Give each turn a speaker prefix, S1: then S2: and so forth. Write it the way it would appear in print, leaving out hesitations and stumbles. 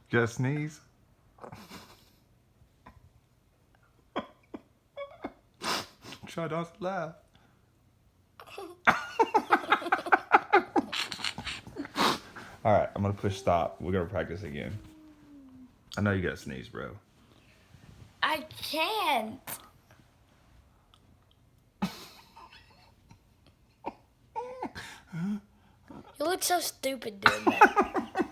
S1: Just sneeze. Try not to laugh. All right, I'm gonna push stop. We're gonna practice again. I know you gotta sneeze, bro.
S2: I can't. You look so stupid doing that.